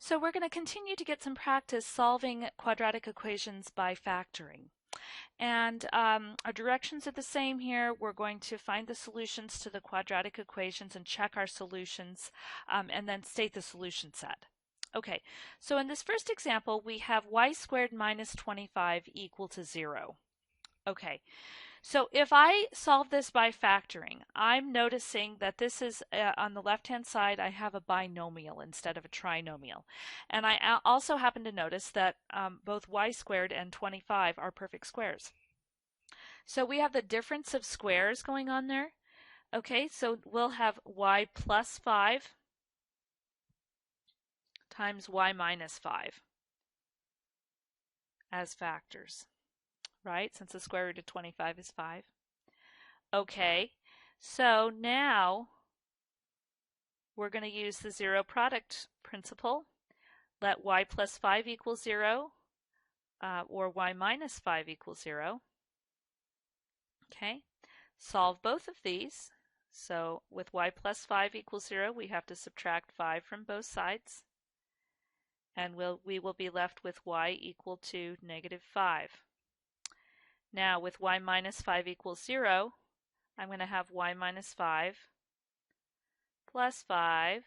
So we're going to continue to get some practice solving quadratic equations by factoring. And our directions are the same here. We're going to find the solutions to the quadratic equations and check our solutions and then state the solution set. Okay, so in this first example, we have y squared minus 25 equal to 0. Okay, so if I solve this by factoring, I'm noticing that this is on the left-hand side, I have a binomial instead of a trinomial. And I also happen to notice that both y squared and 25 are perfect squares. So we have the difference of squares going on there. Okay, so we'll have y plus 5 times y minus 5 as factors, right? Since the square root of 25 is 5. Okay, so now we're going to use the zero product principle. Let y plus 5 equal 0, or y minus 5 equals 0. Okay, solve both of these. So with y plus 5 equals 0, we have to subtract 5 from both sides. And we will be left with y equal to negative 5. Now with y minus 5 equals 0, I'm going to have y minus 5 plus 5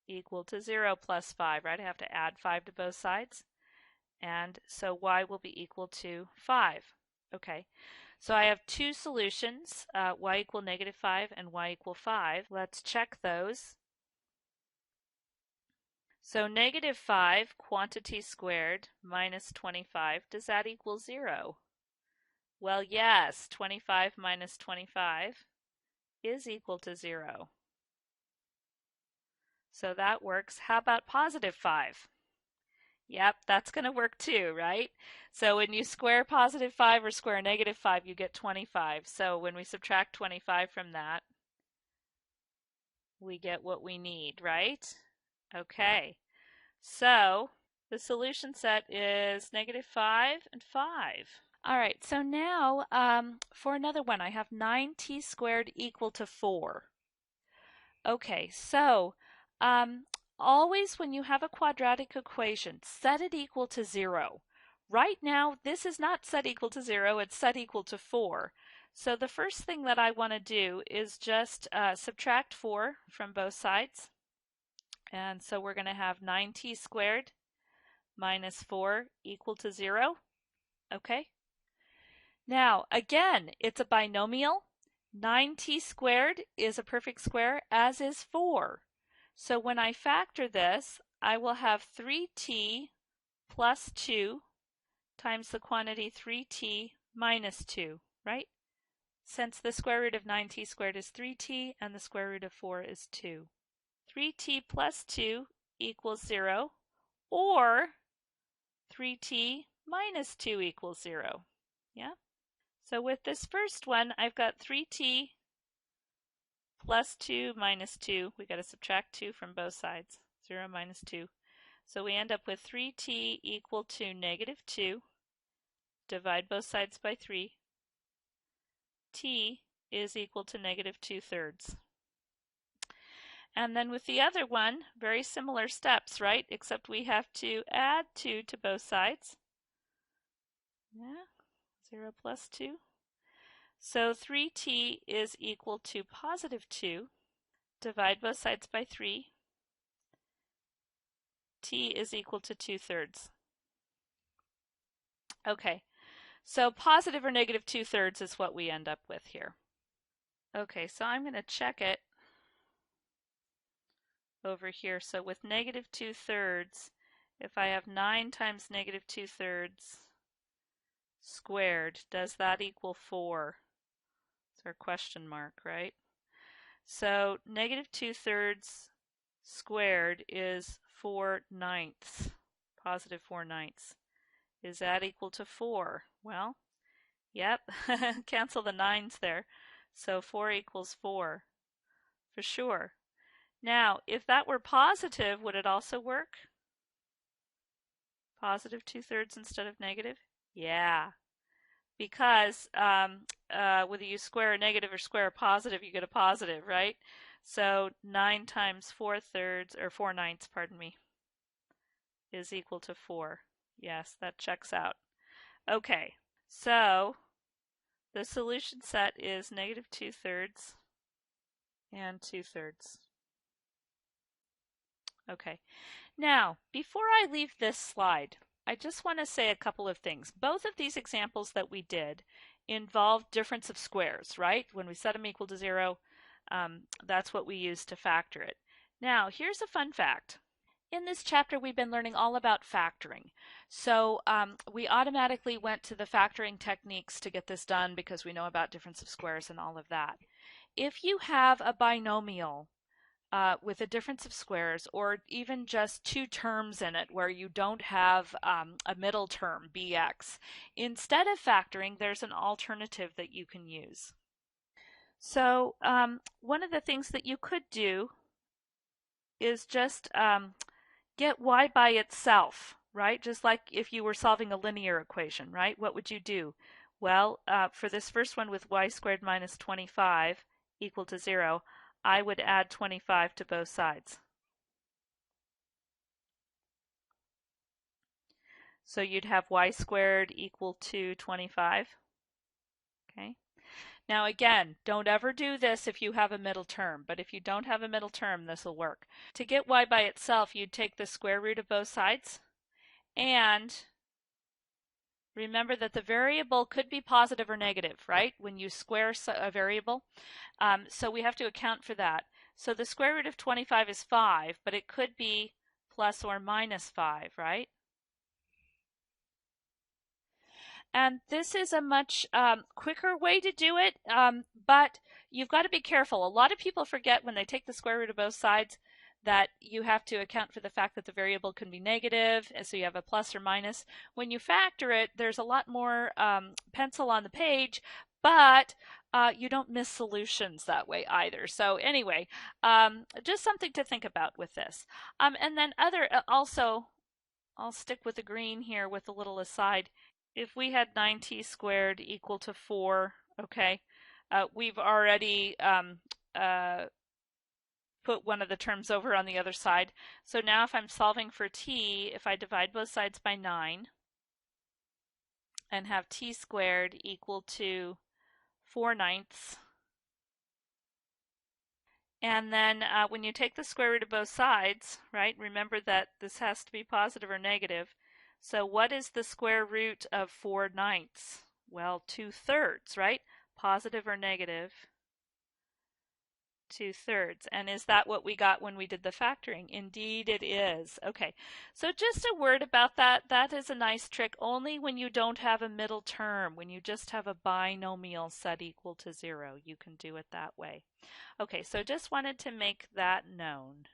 equal to 0 plus 5, right? I have to add 5 to both sides. And so y will be equal to 5. Okay, so I have two solutions, y equal negative 5 and y equal 5. Let's check those. So negative 5 quantity squared minus 25, does that equal 0? Well, yes, 25 minus 25 is equal to 0. So that works. How about positive 5? Yep, that's going to work too, right? So when you square positive 5 or square negative 5, you get 25. So when we subtract 25 from that, we get what we need, right? Okay, so the solution set is negative 5 and 5. All right, so now for another one, I have 9t squared equal to 4. Okay, so always when you have a quadratic equation, set it equal to 0. Right now, this is not set equal to 0, it's set equal to 4. So the first thing that I want to do is just subtract 4 from both sides. And so we're going to have 9t squared minus 4 equal to 0. Okay. Now, again, it's a binomial. 9t squared is a perfect square, as is 4. So when I factor this, I will have 3t plus 2 times the quantity 3t minus 2, right? Since the square root of 9t squared is 3t and the square root of 4 is 2. 3t plus 2 equals 0, or 3t minus 2 equals 0. Yeah? So with this first one, I've got 3t plus 2 minus 2. We got to subtract 2 from both sides. 0 minus 2. So we end up with 3t equal to negative 2. Divide both sides by 3. T is equal to negative 2/3. And then with the other one, very similar steps, right? Except we have to add 2 to both sides. Yeah, 0 plus 2. So 3t is equal to positive 2. Divide both sides by 3. T is equal to 2/3. Okay, so positive or negative 2/3 is what we end up with here. Okay, so I'm going to check it over here. So with negative 2/3, if I have 9 times negative 2/3 squared, does that equal 4? It's our question mark, right? So negative 2/3 squared is 4/9, positive 4/9. Is that equal to 4? Well, yep, cancel the 9s there. So 4 equals 4, for sure. Now, if that were positive, would it also work? Positive 2/3 instead of negative? Yeah, because whether you square a negative or square a positive, you get a positive, right? So 9 times 4/3, or 4/9, pardon me. is equal to 4. Yes, that checks out. Okay, so the solution set is negative 2/3 and 2/3. Okay, now before I leave this slide, I just want to say a couple of things. Both of these examples that we did involved difference of squares, right? When we set them equal to 0, that's what we use to factor it. Now, here's a fun fact. In this chapter, we've been learning all about factoring. So we automatically went to the factoring techniques to get this done because we know about difference of squares and all of that. If you have a binomial with a difference of squares, or even just two terms in it where you don't have a middle term, bx, instead of factoring, there's an alternative that you can use. So one of the things that you could do is just get y by itself, right? Just like if you were solving a linear equation, right? What would you do? Well, for this first one with y squared minus 25 equal to 0, I would add 25 to both sides. So you'd have y squared equal to 25. Okay. Now again, don't ever do this if you have a middle term, but if you don't have a middle term, this will work. To get y by itself, you'd take the square root of both sides, and remember that the variable could be positive or negative, right? When you square a variable. So we have to account for that. So the square root of 25 is 5, but it could be plus or minus 5, right? And this is a much quicker way to do it, but you've got to be careful. A lot of people forget when they take the square root of both sides that you have to account for the fact that the variable can be negative, so you have a plus or minus. When you factor it, there's a lot more pencil on the page, but you don't miss solutions that way either. So anyway, just something to think about with this. And then also, I'll stick with the green here with a little aside. If we had 9t squared equal to 4, okay, we've already put one of the terms over on the other side. So now if I'm solving for t, if I divide both sides by 9 and have t squared equal to 4/9, and then when you take the square root of both sides, right, remember that this has to be positive or negative. So what is the square root of 4/9? Well, 2/3, right? Positive or negative? 2/3. And is that what we got when we did the factoring? Indeed it is. Okay, so just a word about that. That is a nice trick only when you don't have a middle term. When you just have a binomial set equal to 0, you can do it that way. Okay, so just wanted to make that known.